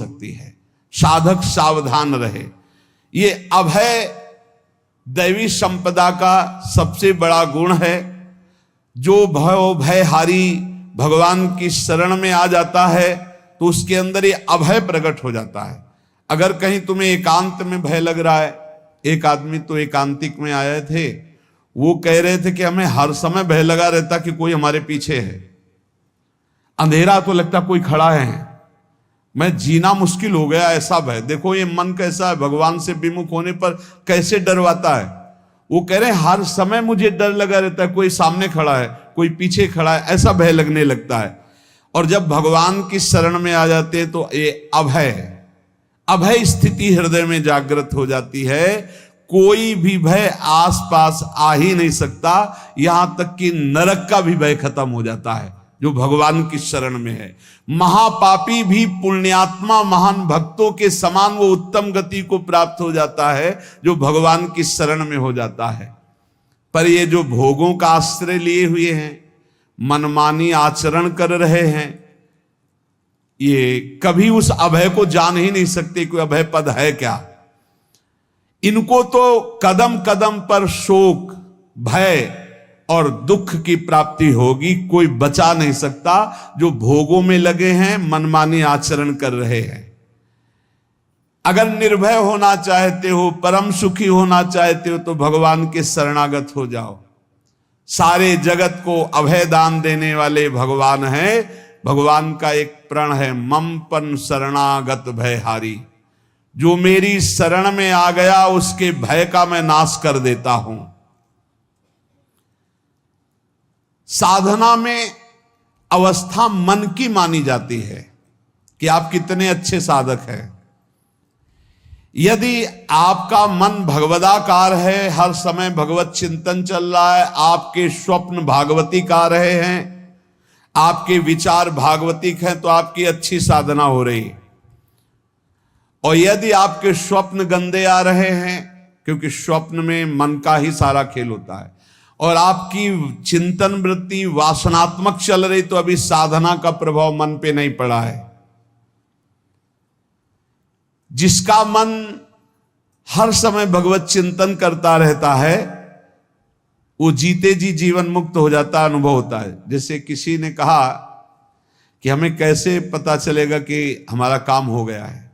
सकती है। साधक सावधान रहे। ये अभय दैवी संपदा का सबसे बड़ा गुण है। जो भयहारी भगवान की शरण में आ जाता है तो उसके अंदर ये अभय प्रकट हो जाता है। अगर कहीं तुम्हें एकांत में भय लग रहा है, एक आदमी तो एकांतिक में आए थे, वो कह रहे थे कि हमें हर समय भय लगा रहता कि कोई हमारे पीछे है, अंधेरा तो लगता कोई खड़ा है, मैं जीना मुश्किल हो गया, ऐसा भय। देखो ये मन कैसा है, भगवान से विमुख होने पर कैसे डरवाता है। वो कह रहे हैं हर समय मुझे डर लगा रहता है, कोई सामने खड़ा है, कोई पीछे खड़ा है, ऐसा भय लगने लगता है। और जब भगवान की शरण में आ जाते हैं तो ये अभय स्थिति हृदय में जागृत हो जाती है। कोई भी भय आसपास आ ही नहीं सकता, यहां तक कि नरक का भी भय खत्म हो जाता है जो भगवान की शरण में है। महापापी भी पुण्यात्मा महान भक्तों के समान वो उत्तम गति को प्राप्त हो जाता है जो भगवान की शरण में हो जाता है। पर ये जो भोगों का आश्रय लिए हुए हैं, मनमानी आचरण कर रहे हैं, ये कभी उस अभय को जान ही नहीं सकते कोई अभय पद है क्या। इनको तो कदम कदम पर शोक, भय और दुख की प्राप्ति होगी। कोई बचा नहीं सकता जो भोगों में लगे हैं, मनमानी आचरण कर रहे हैं। अगर निर्भय होना चाहते हो, परम सुखी होना चाहते हो तो भगवान के शरणागत हो जाओ। सारे जगत को अभय दान देने वाले भगवान हैं। भगवान का एक प्रण है, ममपन शरणागत भयहारी। जो मेरी शरण में आ गया उसके भय का मैं नाश कर देता हूं। साधना में अवस्था मन की मानी जाती है कि आप कितने अच्छे साधक हैं। यदि आपका मन भगवदाकार है, हर समय भगवत चिंतन चल रहा है, आपके स्वप्न भागवती का रहे हैं, आपके विचार भागवतिक हैं, तो आपकी अच्छी साधना हो रही। और यदि आपके स्वप्न गंदे आ रहे हैं, क्योंकि स्वप्न में मन का ही सारा खेल होता है, और आपकी चिंतन वृत्ति वासनात्मक चल रही, तो अभी साधना का प्रभाव मन पे नहीं पड़ा है। जिसका मन हर समय भगवत चिंतन करता रहता है वो जीते जी जीवन मुक्त हो जाता, अनुभव होता है। जैसे किसी ने कहा कि हमें कैसे पता चलेगा कि हमारा काम हो गया है,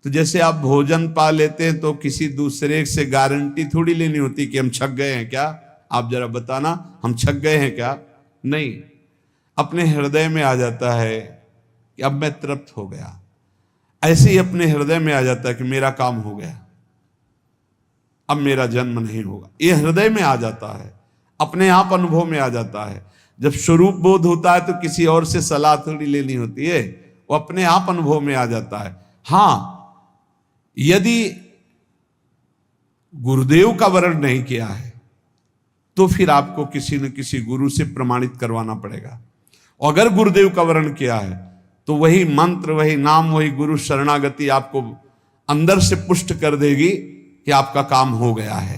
तो जैसे आप भोजन पा लेते हैं तो किसी दूसरे से गारंटी थोड़ी लेनी होती कि हम छक गए हैं क्या, आप जरा बताना हम छक गए हैं क्या। नहीं, अपने हृदय में आ जाता है कि अब मैं तृप्त हो गया। ऐसे ही अपने हृदय में आ जाता है कि मेरा काम हो गया, अब मेरा जन्म नहीं होगा। ये हृदय में आ जाता है, अपने आप अनुभव में आ जाता है। जब स्वरूप बोध होता है तो किसी और से सलाह थोड़ी लेनी होती है, वो अपने आप अनुभव में आ जाता है। हाँ, यदि गुरुदेव का वर्ण नहीं किया है तो फिर आपको किसी न किसी गुरु से प्रमाणित करवाना पड़ेगा। अगर गुरुदेव का वर्ण किया है तो वही मंत्र, वही नाम, वही गुरु शरणागति आपको अंदर से पुष्ट कर देगी कि आपका काम हो गया है।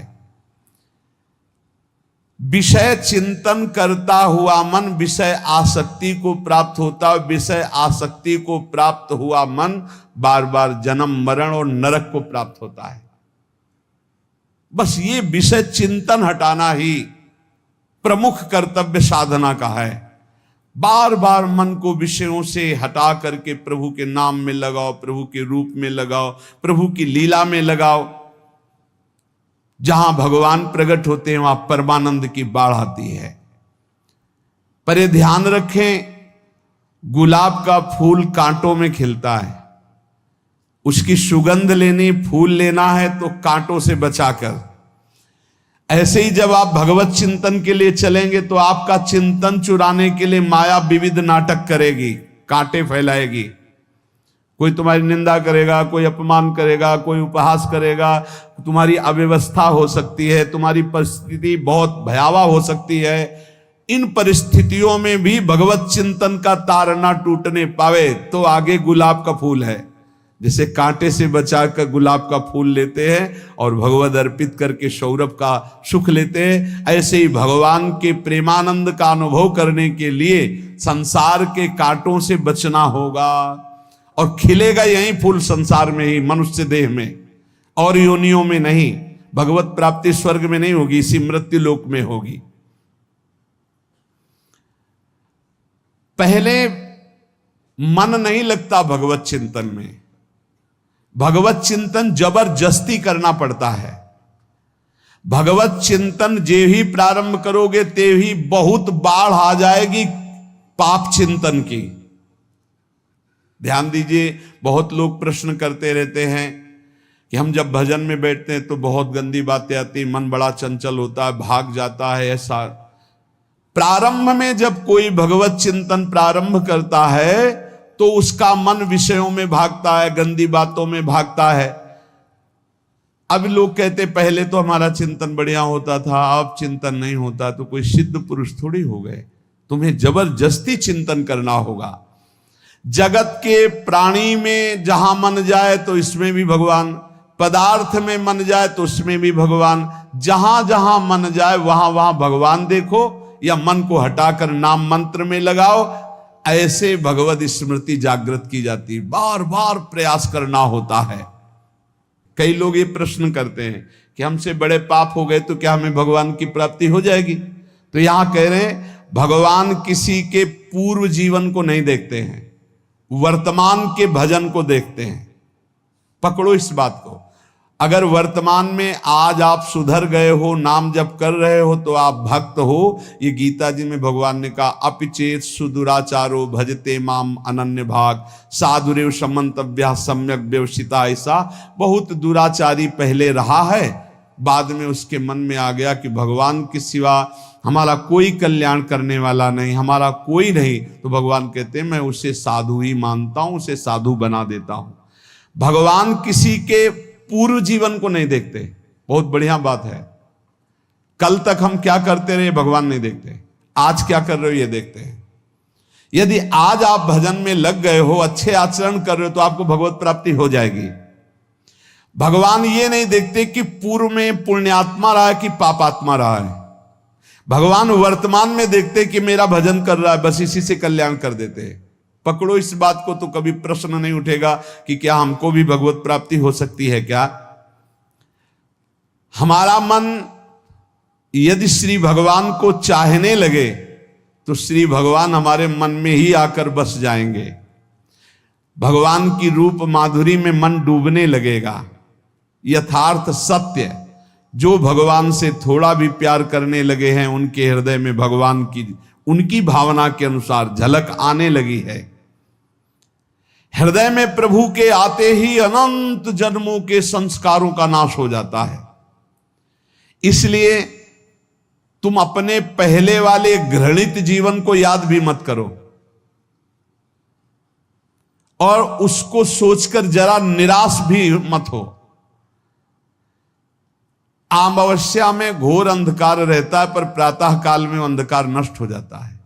विषय चिंतन करता हुआ मन विषय आसक्ति को प्राप्त होता, विषय आसक्ति को प्राप्त हुआ मन बार बार जन्म मरण और नरक को प्राप्त होता है। बस ये विषय चिंतन हटाना ही प्रमुख कर्तव्य साधना का है। बार बार मन को विषयों से हटा करके प्रभु के नाम में लगाओ, प्रभु के रूप में लगाओ, प्रभु की लीला में लगाओ। जहां भगवान प्रकट होते हैं वहां परमानंद की बाढ़ आती है। पर ये ध्यान रखें, गुलाब का फूल कांटों में खिलता है, उसकी सुगंध लेनी, फूल लेना है तो कांटों से बचाकर। ऐसे ही जब आप भगवत चिंतन के लिए चलेंगे तो आपका चिंतन चुराने के लिए माया विविध नाटक करेगी, कांटे फैलाएगी। कोई तुम्हारी निंदा करेगा, कोई अपमान करेगा, कोई उपहास करेगा, तुम्हारी अव्यवस्था हो सकती है, तुम्हारी परिस्थिति बहुत भयावह हो सकती है। इन परिस्थितियों में भी भगवत चिंतन का तार ना टूटने पावे तो आगे गुलाब का फूल है। जैसे कांटे से बचाकर गुलाब का फूल लेते हैं और भगवद अर्पित करके सौरभ का सुख लेते हैं, ऐसे ही भगवान के प्रेमानंद का अनुभव करने के लिए संसार के कांटों से बचना होगा। और खिलेगा यही फूल संसार में ही, मनुष्य देह में, और योनियों में नहीं। भगवत प्राप्ति स्वर्ग में नहीं होगी, इसी मृत्यु लोक में होगी। पहले मन नहीं लगता भगवत चिंतन में। भगवत चिंतन जबरदस्ती करना पड़ता है। भगवत चिंतन जे ही प्रारंभ करोगे ते ही बहुत बाढ़ आ जाएगी पाप चिंतन की। ध्यान दीजिए, बहुत लोग प्रश्न करते रहते हैं कि हम जब भजन में बैठते हैं तो बहुत गंदी बातें आती, मन बड़ा चंचल होता है, भाग जाता है। ऐसा प्रारंभ में जब कोई भगवत चिंतन प्रारंभ करता है तो उसका मन विषयों में भागता है, गंदी बातों में भागता है। अब लोग कहते पहले तो हमारा चिंतन बढ़िया होता था, अब चिंतन नहीं होता। तो कोई सिद्ध पुरुष थोड़ी हो गए, तुम्हें जबरदस्ती चिंतन करना होगा। जगत के प्राणी में जहां मन जाए तो इसमें भी भगवान, पदार्थ में मन जाए तो उसमें भी भगवान, जहां जहां मन जाए वहां वहां भगवान देखो, या मन को हटाकर नाम मंत्र में लगाओ। ऐसे भगवत स्मृति जागृत की जाती, बार बार प्रयास करना होता है। कई लोग ये प्रश्न करते हैं कि हमसे बड़े पाप हो गए तो क्या हमें भगवान की प्राप्ति हो जाएगी? तो यहां कह रहे हैं भगवान किसी के पूर्व जीवन को नहीं देखते हैं, वर्तमान के भजन को देखते हैं। पकड़ो इस बात को। अगर वर्तमान में आज आप सुधर गए हो, नाम जप कर रहे हो, तो आप भक्त हो। ये गीता जी में भगवान ने कहा, अपिचेत सुदुराचारो भजते माम अनन्य भाग साधुरेव समन्तव्या सम्यक व्यवसिता। ऐसा बहुत दुराचारी पहले रहा है, बाद में उसके मन में आ गया कि भगवान के सिवा हमारा कोई कल्याण करने वाला नहीं, हमारा कोई नहीं। तो भगवान कहते हैं मैं उसे साधु ही मानता हूं, उसे साधु बना देता हूं। भगवान किसी के पूर्व जीवन को नहीं देखते। बहुत बढ़िया बात है। कल तक हम क्या करते रहे भगवान नहीं देखते, आज क्या कर रहे हो ये देखते हैं। यदि आज आप भजन में लग गए हो, अच्छे आचरण कर रहे हो, तो आपको भगवत प्राप्ति हो जाएगी। भगवान ये नहीं देखते कि पूर्व में पुण्यात्मा रहा है कि पापात्मा रहा है। भगवान वर्तमान में देखते कि मेरा भजन कर रहा है, बस इसी से कल्याण कर देते हैं। पकड़ो इस बात को, तो कभी प्रश्न नहीं उठेगा कि क्या हमको भी भगवत प्राप्ति हो सकती है क्या। हमारा मन यदि श्री भगवान को चाहने लगे तो श्री भगवान हमारे मन में ही आकर बस जाएंगे। भगवान की रूप माधुरी में मन डूबने लगेगा। यथार्थ सत्य, जो भगवान से थोड़ा भी प्यार करने लगे हैं उनके हृदय में भगवान की, उनकी भावना के अनुसार झलक आने लगी है। हृदय में प्रभु के आते ही अनंत जन्मों के संस्कारों का नाश हो जाता है। इसलिए तुम अपने पहले वाले घृणित जीवन को याद भी मत करो और उसको सोचकर जरा निराश भी मत हो। अमावस्या में घोर अंधकार रहता है, पर प्रातः काल में अंधकार नष्ट हो जाता है।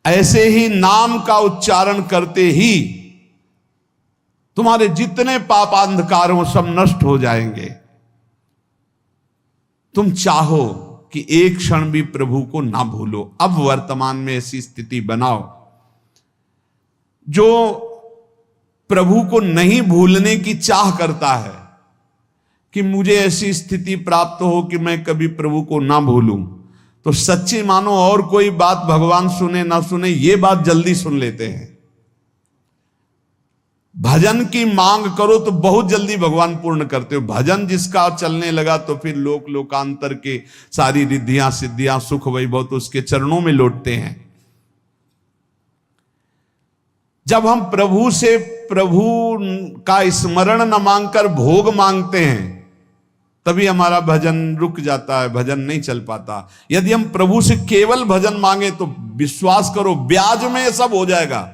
ऐसे ही नाम का उच्चारण करते ही तुम्हारे जितने पाप अंधकार हो सब नष्ट हो जाएंगे। तुम चाहो कि एक क्षण भी प्रभु को ना भूलो। अब वर्तमान में ऐसी स्थिति बनाओ। जो प्रभु को नहीं भूलने की चाह करता है कि मुझे ऐसी स्थिति प्राप्त हो कि मैं कभी प्रभु को ना भूलूं, तो सच्ची मानो और कोई बात भगवान सुने ना सुने, ये बात जल्दी सुन लेते हैं। भजन की मांग करो तो बहुत जल्दी भगवान पूर्ण करते हो। भजन जिसका चलने लगा तो फिर लोक लोकांतर के सारी रिद्धियां सिद्धियां सुख वैभव तो उसके चरणों में लौटते हैं। जब हम प्रभु से प्रभु का स्मरण न मांगकर भोग मांगते हैं तभी हमारा भजन रुक जाता है, भजन नहीं चल पाता। यदि हम प्रभु से केवल भजन मांगे तो विश्वास करो ब्याज में सब हो जाएगा।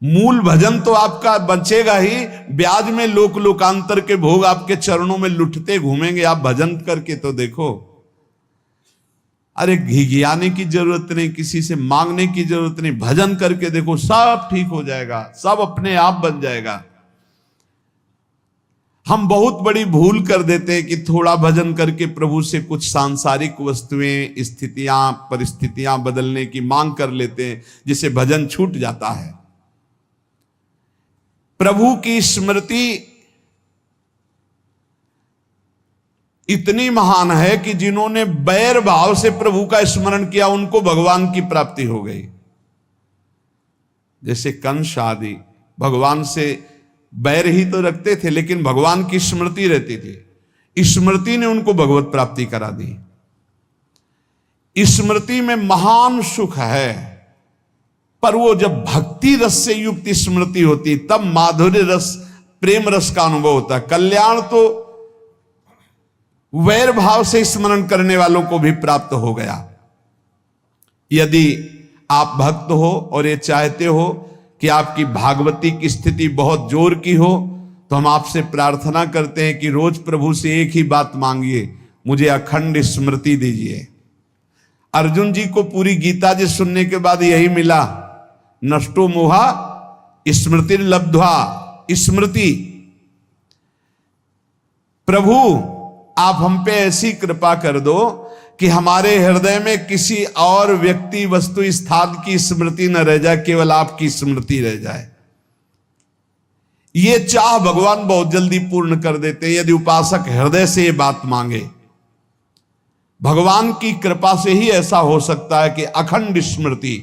मूल भजन तो आपका बचेगा ही, ब्याज में लोक लोकांतर के भोग आपके चरणों में लुटते घूमेंगे। आप भजन करके तो देखो। अरे घिघियाने की जरूरत नहीं, किसी से मांगने की जरूरत नहीं, भजन करके देखो सब ठीक हो जाएगा, सब अपने आप बन जाएगा। हम बहुत बड़ी भूल कर देते हैं कि थोड़ा भजन करके प्रभु से कुछ सांसारिक वस्तुएं, स्थितियां, परिस्थितियां बदलने की मांग कर लेते हैं, जिससे भजन छूट जाता है। प्रभु की स्मृति इतनी महान है कि जिन्होंने बैर भाव से प्रभु का स्मरण किया उनको भगवान की प्राप्ति हो गई। जैसे कंस आदि भगवान से बैर ही तो रखते थे, लेकिन भगवान की स्मृति रहती थी। स्मृति ने उनको भगवत प्राप्ति करा दी। स्मृति में महान सुख है, पर वो जब भक्ति रस से युक्त स्मृति होती तब माधुर्य रस, प्रेम रस का अनुभव होता है। कल्याण तो वैर भाव से स्मरण करने वालों को भी प्राप्त हो गया। यदि आप भक्त हो और ये चाहते हो कि आपकी भागवती की स्थिति बहुत जोर की हो, तो हम आपसे प्रार्थना करते हैं कि रोज प्रभु से एक ही बात मांगिए, मुझे अखंड स्मृति दीजिए। अर्जुन जी को पूरी गीता जी सुनने के बाद यही मिला, नष्टो मोहा स्मृति लब्ध्वा। स्मृति, प्रभु आप हम पे ऐसी कृपा कर दो कि हमारे हृदय में किसी और व्यक्ति, वस्तु, स्थान की स्मृति न रह जाए, केवल आपकी स्मृति रह जाए। ये चाह भगवान बहुत जल्दी पूर्ण कर देते हैं यदि उपासक हृदय से ये बात मांगे। भगवान की कृपा से ही ऐसा हो सकता है कि अखंड स्मृति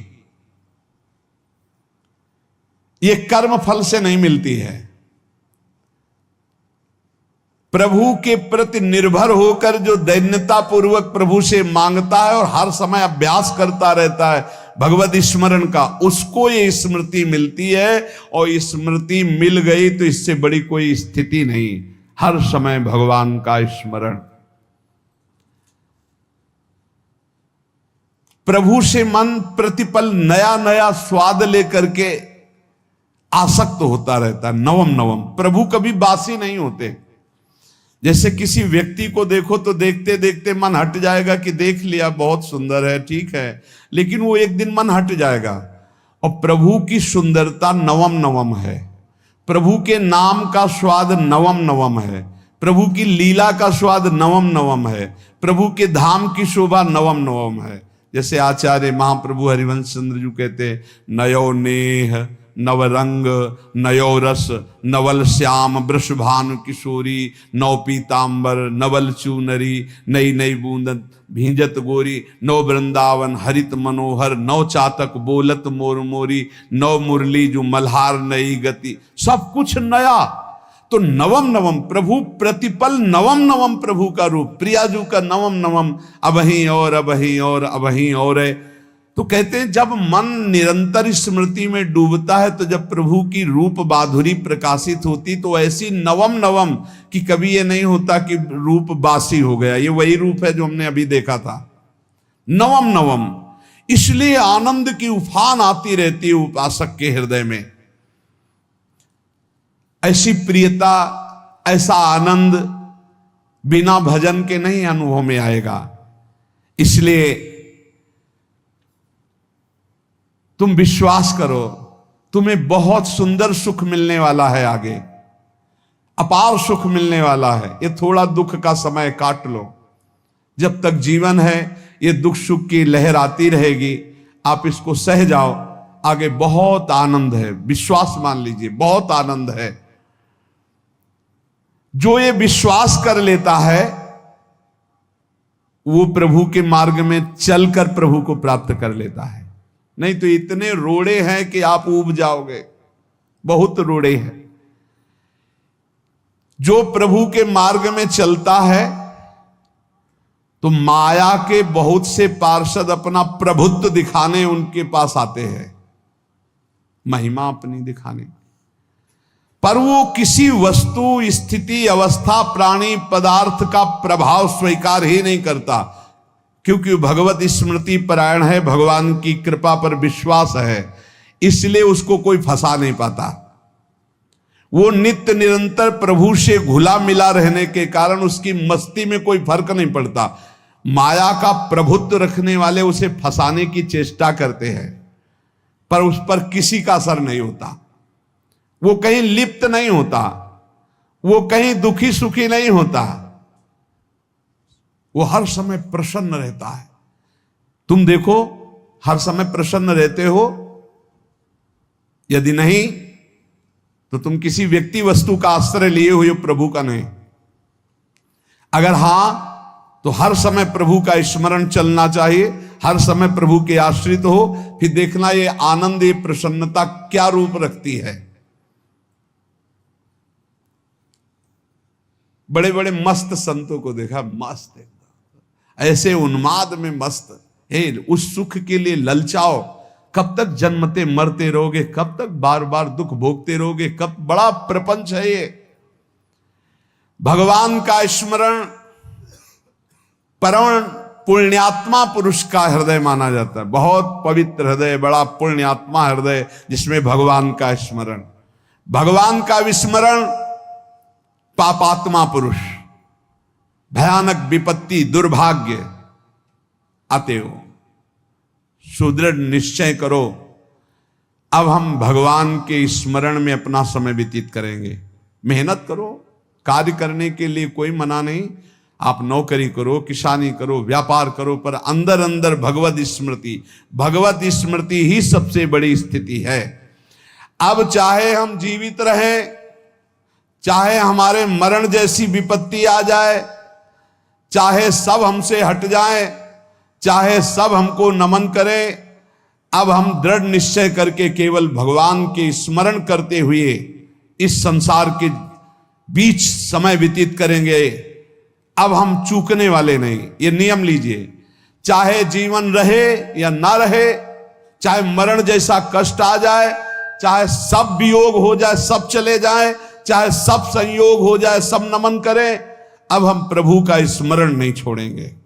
ये कर्म फल से नहीं मिलती है। प्रभु के प्रति निर्भर होकर जो दैन्यता पूर्वक प्रभु से मांगता है और हर समय अभ्यास करता रहता है भगवत स्मरण का, उसको ये स्मृति मिलती है। और स्मृति मिल गई तो इससे बड़ी कोई स्थिति नहीं, हर समय भगवान का स्मरण। प्रभु से मन प्रतिपल नया नया स्वाद लेकर के आसक्त होता रहता है, नवम नवम। प्रभु कभी बासी नहीं होते। जैसे किसी व्यक्ति को देखो तो देखते देखते मन हट जाएगा कि देख लिया, बहुत सुंदर है, ठीक है, लेकिन वो एक दिन मन हट जाएगा। और प्रभु की सुंदरता नवम नवम है, प्रभु के नाम का स्वाद नवम नवम है, प्रभु की लीला का स्वाद नवम नवम है, प्रभु के धाम की शोभा नवम नवम है। जैसे आचार्य महाप्रभु हरिवंश चंद्र जी कहते, नयो नेह नवरंग नयो रस नवल श्याम वृषभानु किशोरी, नौ पीतांबर नवल चूनरी, नई नई बूंदन भींजत गोरी, नौ वृंदावन हरित मनोहर, नौ चातक बोलत मोर मोरी, नौ मुरली जो मल्हार नई गति। सब कुछ नया। तो नवम नवम प्रभु प्रतिपल नवम नवम प्रभु का रूप, प्रियाजू का नवम नवम, अबहीं और अबहीं और अबहीं और है। तो कहते हैं जब मन निरंतर स्मृति में डूबता है तो जब प्रभु की रूप माधुरी प्रकाशित होती तो ऐसी नवम नवम कि कभी ये नहीं होता कि रूप बासी हो गया। ये वही रूप है जो हमने अभी देखा था, नवम नवम। इसलिए आनंद की उफान आती रहती है उपासक के हृदय में। ऐसी प्रियता, ऐसा आनंद बिना भजन के नहीं अनुभव में आएगा। इसलिए तुम विश्वास करो, तुम्हें बहुत सुंदर सुख मिलने वाला है, आगे अपार सुख मिलने वाला है। ये थोड़ा दुख का समय काट लो, जब तक जीवन है ये दुख सुख की लहर आती रहेगी, आप इसको सह जाओ, आगे बहुत आनंद है। विश्वास मान लीजिए, बहुत आनंद है। जो ये विश्वास कर लेता है वो प्रभु के मार्ग में चलकर प्रभु को प्राप्त कर लेता है। नहीं तो इतने रोड़े हैं कि आप ऊब जाओगे, बहुत रोड़े हैं। जो प्रभु के मार्ग में चलता है तो माया के बहुत से पार्षद अपना प्रभुत्व दिखाने उनके पास आते हैं, महिमा अपनी दिखाने, पर वो किसी वस्तु, स्थिति, अवस्था, प्राणी, पदार्थ का प्रभाव स्वीकार ही नहीं करता, क्योंकि भगवत स्मृति परायण है, भगवान की कृपा पर विश्वास है, इसलिए उसको कोई फंसा नहीं पाता। वो नित्य निरंतर प्रभु से घुला मिला रहने के कारण उसकी मस्ती में कोई फर्क नहीं पड़ता। माया का प्रभुत्व रखने वाले उसे फंसाने की चेष्टा करते हैं, पर उस पर किसी का असर नहीं होता। वो कहीं लिप्त नहीं होता, वो कहीं दुखी सुखी नहीं होता, वो हर समय प्रसन्न रहता है। तुम देखो, हर समय प्रसन्न रहते हो? यदि नहीं तो तुम किसी व्यक्ति वस्तु का आश्रय लिए हुए हो, प्रभु का नहीं। अगर हां तो हर समय प्रभु का स्मरण चलना चाहिए, हर समय प्रभु के आश्रित हो। फिर देखना ये आनंद, ये प्रसन्नता क्या रूप रखती है। बड़े बड़े मस्त संतों को देखा, मस्त एकदम ऐसे उन्माद में मस्त। हे, उस सुख के लिए ललचाओ। कब तक जन्मते मरते रहोगे, कब तक बार बार दुख भोगते रहोगे, कब? बड़ा प्रपंच है ये। भगवान का स्मरण परम पुण्यात्मा पुरुष का हृदय माना जाता है। बहुत पवित्र हृदय, बड़ा पुण्यात्मा हृदय जिसमें भगवान का स्मरण। भगवान का विस्मरण पापात्मा पुरुष, भयानक विपत्ति, दुर्भाग्य आते हो। सुदृढ़ निश्चय करो, अब हम भगवान के स्मरण में अपना समय व्यतीत करेंगे। मेहनत करो, कार्य करने के लिए कोई मना नहीं। आप नौकरी करो, किसानी करो, व्यापार करो, पर अंदर अंदर भगवत स्मृति, भगवत स्मृति ही सबसे बड़ी स्थिति है। अब चाहे हम जीवित रहें, चाहे हमारे मरण जैसी विपत्ति आ जाए, चाहे सब हमसे हट जाए, चाहे सब हमको नमन करें, अब हम दृढ़ निश्चय करके केवल भगवान के स्मरण करते हुए इस संसार के बीच समय व्यतीत करेंगे। अब हम चूकने वाले नहीं, ये नियम लीजिए। चाहे जीवन रहे या ना रहे, चाहे मरण जैसा कष्ट आ जाए, चाहे सब वियोग हो जाए, सब चले जाए, चाहे सब संयोग हो जाए, सब नमन करें, अब हम प्रभु का स्मरण नहीं छोड़ेंगे।